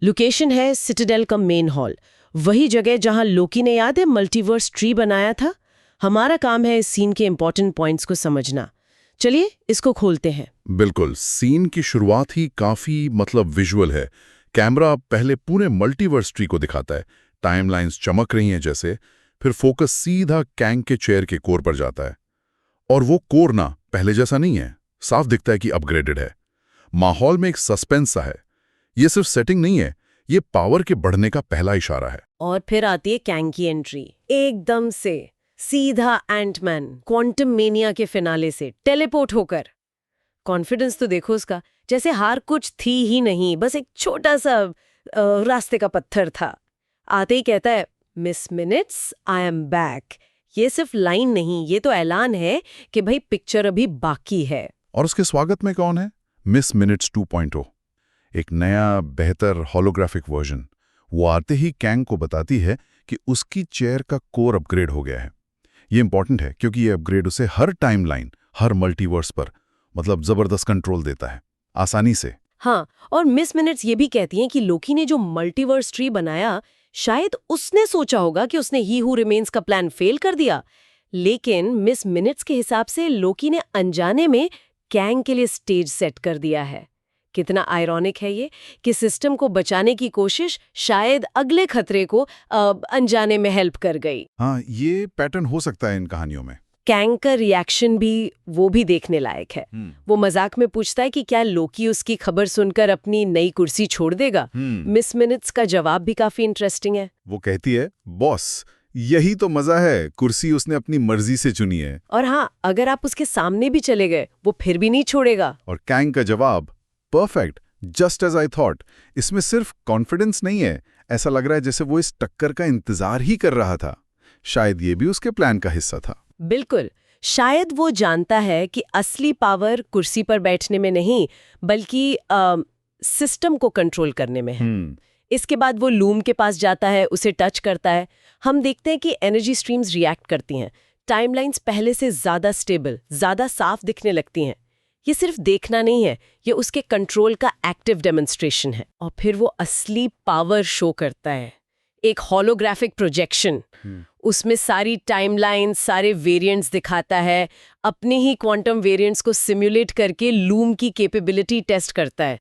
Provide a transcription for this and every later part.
Location है Citadel का main hall, वही जगह जहां लोकी ने याद है मल्टीवर्स ट्री बनाया था। हमारा काम है इस सीन के इंपॉर्टेंट पॉइंट्स को समझना। चलिए इसको खोलते हैं। बिल्कुल, सीन की शुरुआत ही काफी विजुअल है। कैमरा पहले पूरे मल्टीवर्स ट्री को दिखाता है, टाइमलाइंस चमक रही हैं जैसे, फिर फोकस सीधा कैंग के चेयर के कोर पर जाता है। और वो कोर ना पहले जैसा नहीं है, साफ दिखता है कि अपग्रेडेड है। माहौल में एक सस्पेंस सा है। ये सिर्फ सेटिंग नहीं है, ये पावर के बढ़ने का पहला इशारा है। और फिर आती है कैंग की एंट्री, एकदम से सीधा एंटमैन क्वांटम मेनिया के फिनाले से टेलीपोर्ट होकर। कॉन्फिडेंस तो देखो उसका, जैसे हार कुछ थी ही नहीं, बस एक छोटा सा रास्ते का पत्थर था। आते ही कहता है, miss minutes I am back. ये सिर्फ लाइन नहीं, ये तो ऐलान है कि भाई पिक्चर अभी बाकी है। और उसके स्वागत में कौन है? मिस मिनट्स 2.0, एक नया बेहतर होलोग्राफिक वर्जन। वो आते ही कैंग को बताती है कि उसकी चेयर का कोर अपग्रेड हो गया है। ये इंपॉर्टेंट है क्योंकि ये अपग्रेड उसे हर टाइमलाइन, हर मल्टीवर्स पर जबरदस्त कंट्रोल देता है, आसानी से। हाँ, और मिस मिनट्स ये भी कहती हैं कि लोकी ने जो मल्टीवर्स ट्री बनाया, शायद उसने सोचा होगा कि उसने ही हू रिमेन्स का प्लान फेल कर दिया, लेकिन मिस मिनट्स के हिसाब से लोकी ने अनजाने में कैंग के लिए स्टेज सेट कर दिया है। कितना आयरॉनिक है ये कि सिस्टम को बचाने की कोशिश शायद अगले खतरे को अनजाने में हेल्प कर गई। हाँ, ये पैटर्न हो सकता है इन कहानियों में। कैंग का रिएक्शन भी देखने लायक है। वो मजाक में पूछता है कि क्या लोकी उसकी खबर सुनकर अपनी नई कुर्सी छोड़ देगा। मिस मिनट्स का जवाब भी काफी इंटरेस्टिंग है। वो कहती है, बॉस यही तो मजा है, कुर्सी उसने अपनी मर्जी से चुनी है। और हाँ, अगर आप उसके सामने भी चले गए वो फिर भी नहीं छोड़ेगा। और कैंग का जवाब, perfect, just as I thought. इसमें सिर्फ कॉन्फिडेंस नहीं है, ऐसा लग रहा है जैसे वो इस टक्कर का इंतजार ही कर रहा था। शायद ये भी उसके प्लान का हिस्सा था। बिल्कुल, शायद वो जानता है कि असली पावर कुर्सी पर बैठने में नहीं, बल्कि सिस्टम को कंट्रोल करने में है। इसके बाद वो लूम के पास जाता है, उसे टच करता है। हम देखते हैं कि एनर्जी स्ट्रीम्स रिएक्ट करती हैं, टाइमलाइंस पहले से ज्यादा स्टेबल, ज्यादा साफ दिखने लगती हैं। ये सिर्फ देखना नहीं है, ये उसके कंट्रोल का एक्टिव डेमोन्स्ट्रेशन है। और फिर वो असली पावर शो करता है, एक होलोग्राफिक प्रोजेक्शन। उसमें सारी टाइमलाइंस, सारे वेरिएंट्स दिखाता है, अपने ही क्वांटम वेरिएंट्स को सिमुलेट करके लूम की कैपेबिलिटी टेस्ट करता है।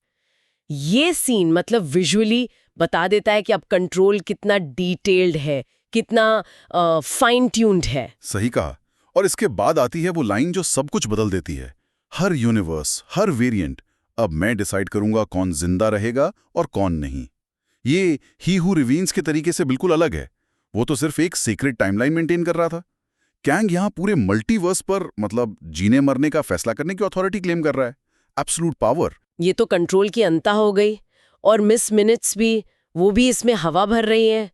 ये सीन विजुअली बता देता है कि अब कंट्रोल कितना डिटेल्ड है, कितना फाइन ट्यून्ड है। सही कहा। और इसके बाद आती है वो लाइन जो सब कुछ बदल देती है। हर यूनिवर्स, हर वेरिएंट, अब मैं डिसाइड करूंगा कौन जिंदा रहेगा और कौन नहीं। ये ही हू रिवीन्स के तरीके से बिल्कुल अलग है। वो तो सिर्फ एक सीक्रेट टाइमलाइन मेंटेन कर रहा था। कैंग यहाँ पूरे मल्टीवर्स पर जीने मरने का फैसला करने की अथॉरिटी क्लेम कर रहा है, एब्सोल्यूट पावर। ये तो कंट्रोल की अंता हो गई। और मिस मिनट्स वो भी इसमें हवा भर रही हैं।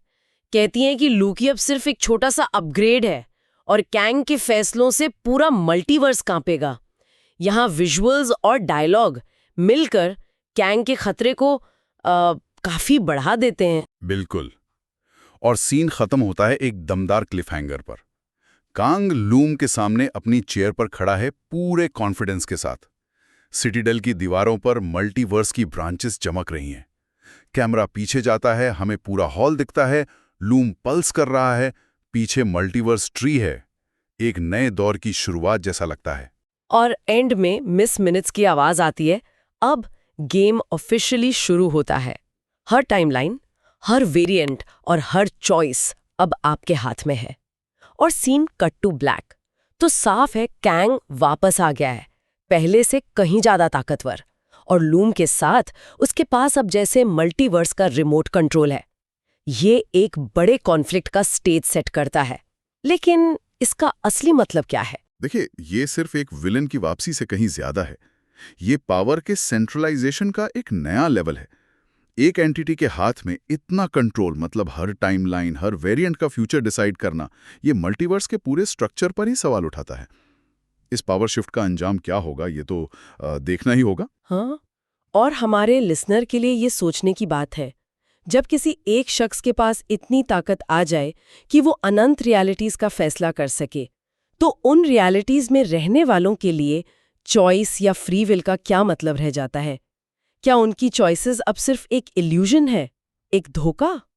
कहती हैं कि लूकी अब सिर्फ एक छोटा सा अपग्रेड है और कैंग के फैसलों से पूरा मल्टीवर्स कांपेगा। यहाँ विजुअल्स और डायलॉग मिलकर कैंग के खतरे को काफी बढ़ा देते हैं। बिल्कुल। और सीन खत्म होता है एक दमदार क्लिफहैंगर पर। कांग लूम के सामने अपनी चेयर पर खड़ा है पूरे कॉन्फिडेंस के साथ। सिटाडेल की दीवारों पर मल्टीवर्स की ब्रांचेस चमक रही हैं। कैमरा पीछे जाता है, हमें पूरा हॉल दिखता है, लूम पल्स कर रहा है, पीछे मल्टीवर्स ट्री है। एक नए दौर की शुरुआत जैसा लगता है। और एंड में मिस मिनट्स की आवाज आती है, अब गेम ऑफिशियली शुरू होता है। हर टाइमलाइन, हर वेरिएंट और हर चॉइस अब आपके हाथ में है। और सीन कट टू ब्लैक। तो साफ है कैंग वापस आ गया है, पहले से कहीं ज्यादा ताकतवर। और लूम के साथ उसके पास अब जैसे मल्टीवर्स का रिमोट कंट्रोल है। ये एक बड़े कॉन्फ्लिक्ट का स्टेज सेट करता है। लेकिन इसका असली मतलब क्या है? देखिए, ये सिर्फ एक विलन की वापसी से कहीं ज्यादा है। ये पावर के सेंट्रलाइजेशन का एक नया लेवल है। एक एंटिटी के हाथ में इतना कंट्रोल, हर टाइमलाइन, हर वेरिएंट का फ्यूचर डिसाइड करना, ये मल्टीवर्स के पूरे स्ट्रक्चर पर ही सवाल उठाता है। इस पावर शिफ्ट का अंजाम क्या होगा, ये तो देखना ही होगा। हाँ, और हमारे लिसनर के लिए ये सोचने की बात है, जब किसी एक शख्स के पास इतनी ताकत आ जाए कि वो अनंत रियलिटीज का फैसला कर सके, तो उन रियलिटीज में रहने वालों के लिए चॉइस या फ्री विल का क्या मतलब रह जाता है? क्या उनकी चॉइसेस अब सिर्फ एक इल्यूजन है, एक धोखा?